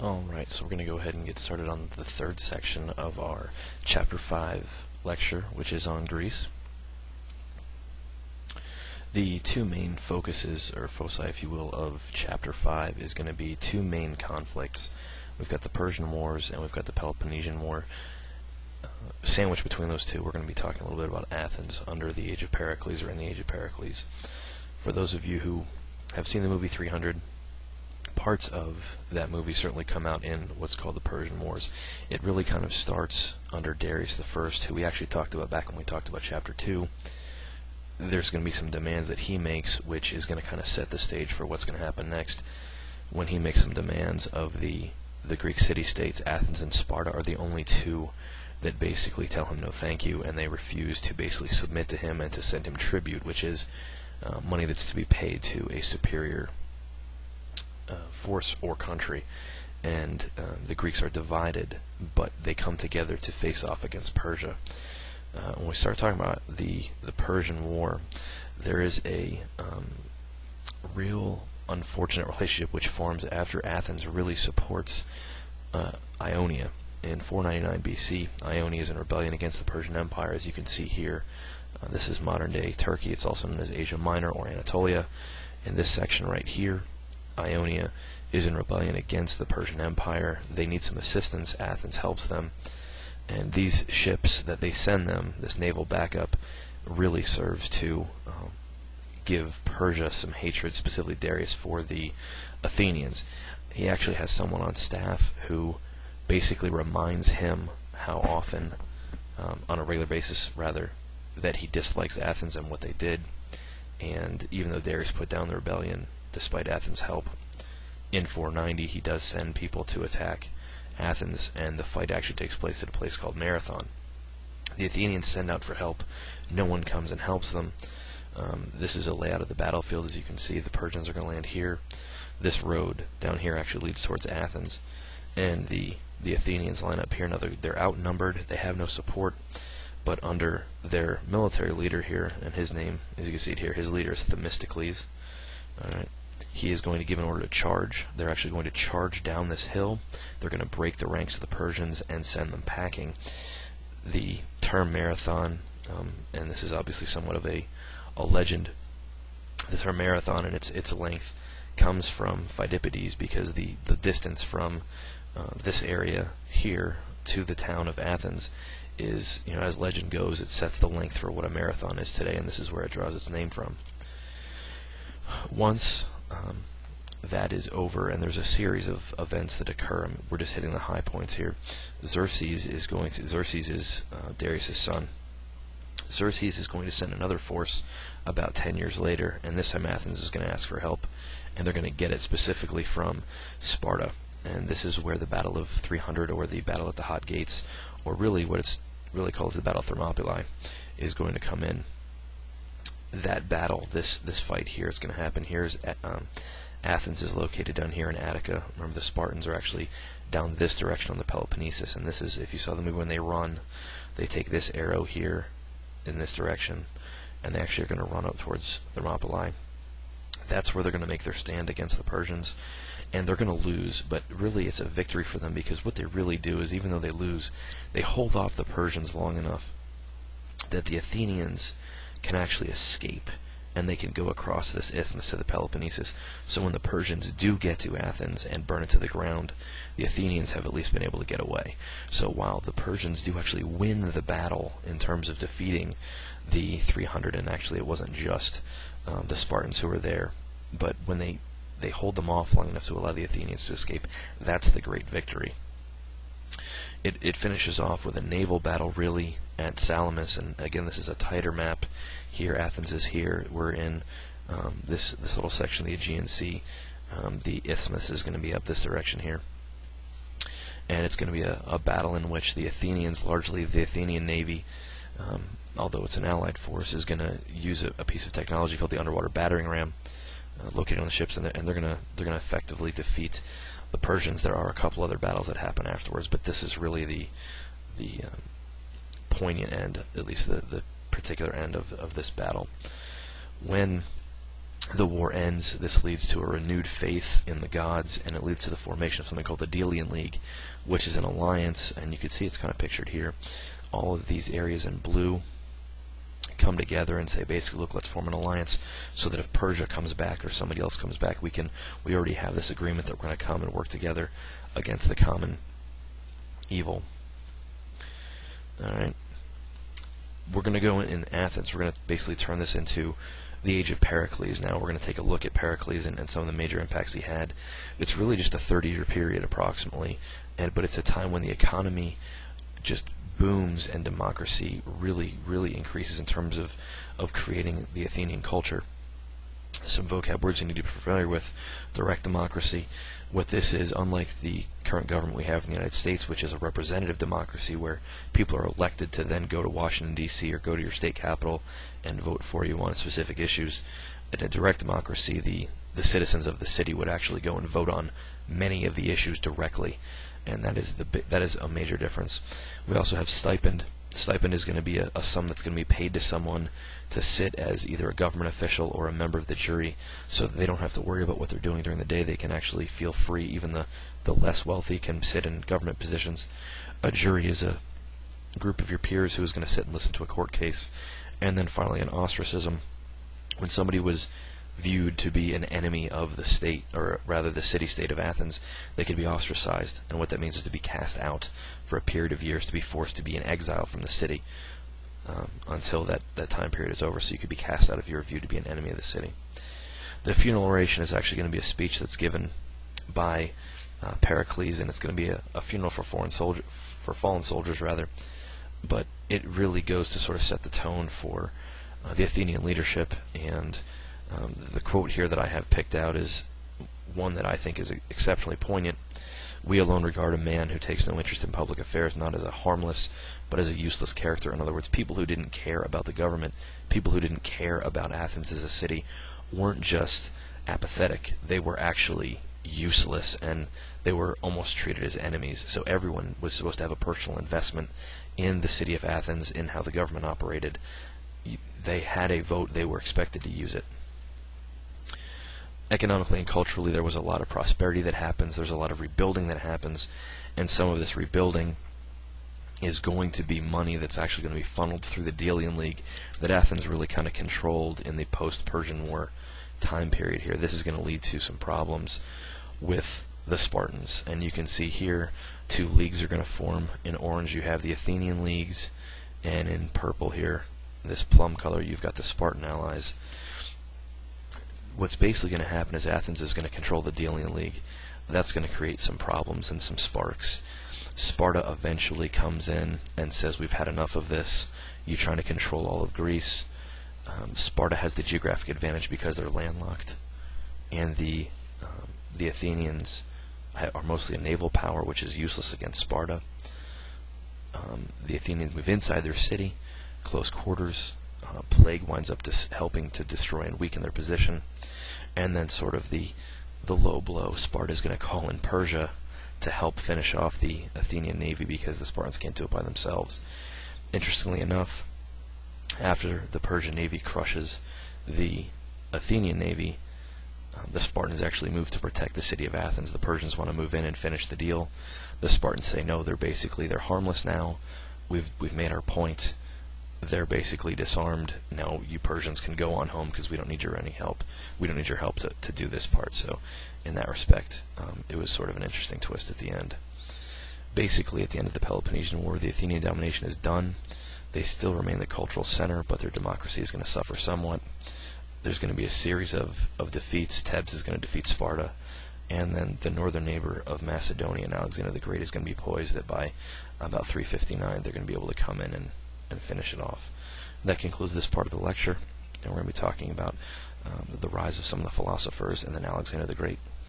Alright, so we're going to go ahead and get started on the third section of our Chapter 5 lecture, which is on Greece. The two main focuses, or foci if you will, of Chapter 5 is going to be two main conflicts. We've got the Persian Wars and we've got the Peloponnesian War. Sandwiched between those two, we're going to be talking a little bit about Athens under the Age of Pericles, or in the Age of Pericles. For those of you who have seen the movie 300, parts of that movie certainly come out in what's called the Persian Wars. It really kind of starts under Darius I, who we actually talked about back when we talked about Chapter 2. There's going to be some demands that he makes, which is going to kind of set the stage for what's going to happen next. When he makes some demands of the Greek city-states, Athens and Sparta are the only two that basically tell him no thank you, and they refuse to basically submit to him and to send him tribute, which is money that's to be paid to a superior force or country. And the Greeks are divided, but they come together to face off against Persia. When we start talking about the Persian War, there is a real unfortunate relationship which forms after Athens really supports Ionia. In 499 BC, Ionia is in rebellion against the Persian Empire, as you can see here. This is modern-day Turkey. It's also known as Asia Minor or Anatolia. In this section right here, Ionia is in rebellion against the Persian Empire. They need some assistance. Athens helps them. And these ships that they send them, this naval backup, really serves to give Persia some hatred, specifically Darius, for the Athenians. He actually has someone on staff who basically reminds him how often, on a regular basis rather, that he dislikes Athens and what they did. And even though Darius put down the rebellion, despite Athens' help, in 490 he does send people to attack Athens, and the fight actually takes place at a place called Marathon. The Athenians send out for help. No one comes and helps them. This is a layout of the battlefield. As you can see, the Persians are going to land here. This road down here actually leads towards Athens, and the Athenians line up here. Now they're outnumbered. They have no support, but under their military leader here, and his name, as you can see it here, his leader is Themistocles. Alright. He is going to give an order to charge. They're actually going to charge down this hill. They're going to break the ranks of the Persians and send them packing. The term marathon, and this is obviously somewhat of a legend, the term marathon and its length comes from Pheidippides, because the distance from this area here to the town of Athens is, as legend goes, it sets the length for what a marathon is today, and this is where it draws its name from. Once that is over, and there's a series of events that occur, we're just hitting the high points here. Xerxes is Darius' son. Xerxes is going to send another force about 10 years later, and this time Athens is going to ask for help, and they're going to get it specifically from Sparta. And this is where the Battle of 300, or the Battle at the Hot Gates, or really what it's really called is the Battle of Thermopylae, is going to come in. That battle, this fight here is going to happen here. Athens is located down here in Attica. Remember, the Spartans are actually down this direction on the Peloponnesus, and this is, if you saw the movie, when they run, they take this arrow here in this direction, and they actually are going to run up towards Thermopylae. That's where they're going to make their stand against the Persians, and they're going to lose, but really it's a victory for them, because what they really do is, even though they lose, they hold off the Persians long enough that the Athenians can actually escape, and they can go across this isthmus to the Peloponnesus. So when the Persians do get to Athens and burn it to the ground, the Athenians have at least been able to get away. So while the Persians do actually win the battle in terms of defeating the 300, and actually it wasn't just the Spartans who were there, but when they hold them off long enough to allow the Athenians to escape, that's the great victory. It finishes off with a naval battle, really, at Salamis, and again, this is a tighter map. Here, Athens is here. We're in this little section of the Aegean Sea. The isthmus is going to be up this direction here, and it's going to be a battle in which the Athenians, largely the Athenian Navy, although it's an allied force, is going to use a piece of technology called the underwater battering ram, located on the ships, and they're going to effectively defeat the Persians. There are a couple other battles that happen afterwards, but this is really the poignant end, at least the particular end of this battle. When the war ends. This leads to a renewed faith in the gods, and it leads to the formation of something called the Delian League, which is an alliance, and you can see it's kind of pictured here. All of these areas in blue come together and say, basically, look, let's form an alliance so that if Persia comes back or somebody else comes back, we already have this agreement that we're going to come and work together against the common evil. Alright. We're going to go in Athens. We're going to basically turn this into the age of Pericles. Now we're going to take a look at Pericles and some of the major impacts he had. It's really just a 30-year period approximately, but it's a time when the economy just booms and democracy really, really increases in terms of creating the Athenian culture. Some vocab words you need to be familiar with. Direct democracy. What this is, unlike the current government we have in the United States, which is a representative democracy where people are elected to then go to Washington, D.C. or go to your state capital and vote for you on specific issues. In a direct democracy, the citizens of the city would actually go and vote on many of the issues directly, and that is a major difference. We also have stipend. Stipend is going to be a sum that's going to be paid to someone to sit as either a government official or a member of the jury, so that they don't have to worry about what they're doing during the day. They can actually feel free. Even the less wealthy can sit in government positions. A jury is a group of your peers who is going to sit and listen to a court case. And then finally, an ostracism. When somebody was viewed to be an enemy of the state, or rather the city-state of Athens, they could be ostracized. And what that means is to be cast out for a period of years, to be forced to be in exile from the city until that time period is over. So you could be cast out if you were viewed to be an enemy of the city. The funeral oration is actually going to be a speech that's given by Pericles, and it's going to be a funeral for fallen soldiers rather. But it really goes to sort of set the tone for the Athenian leadership. And the quote here that I have picked out is one that I think is exceptionally poignant. We alone regard a man who takes no interest in public affairs not as a harmless, but as a useless character. In other words, people who didn't care about the government, people who didn't care about Athens as a city, weren't just apathetic. They were actually useless, and they were almost treated as enemies. So everyone was supposed to have a personal investment in the city of Athens, in how the government operated. They had a vote. They were expected to use it. Economically and culturally, there was a lot of prosperity that happens. There's a lot of rebuilding that happens, and some of this rebuilding is going to be money that's actually going to be funneled through the Delian League that Athens really kind of controlled in the post-Persian War time period here. This is going to lead to some problems with the Spartans, and you can see here two leagues are going to form. In orange you have the Athenian leagues, and in purple here, this plum color, you've got the Spartan allies. What's basically going to happen is Athens is going to control the Delian League. That's going to create some problems and some sparks. Sparta eventually comes in and says, we've had enough of this. You're trying to control all of Greece. Sparta has the geographic advantage because they're landlocked, and the Athenians are mostly a naval power, which is useless against Sparta. The Athenians move inside their city, close quarters. Plague winds up helping to destroy and weaken their position. And then sort of the low blow, Sparta is going to call in Persia to help finish off the Athenian navy because the Spartans can't do it by themselves. Interestingly enough, after the Persian navy crushes the Athenian navy, the Spartans actually move to protect the city of Athens. The Persians want to move in and finish the deal. The Spartans say no, they're harmless now. We've made our point. They're basically disarmed. Now you Persians can go on home because we don't need your help. We don't need your help to do this part. So in that respect, it was sort of an interesting twist at the end. Basically, at the end of the Peloponnesian War, the Athenian domination is done. They still remain the cultural center, but their democracy is going to suffer somewhat. There's going to be a series of defeats. Thebes is going to defeat Sparta, and then the northern neighbor of Macedonia, Alexander the Great, is going to be poised that by about 359 they're going to be able to come in and finish it off. That concludes this part of the lecture, and we're going to be talking about the rise of some of the philosophers and then Alexander the Great.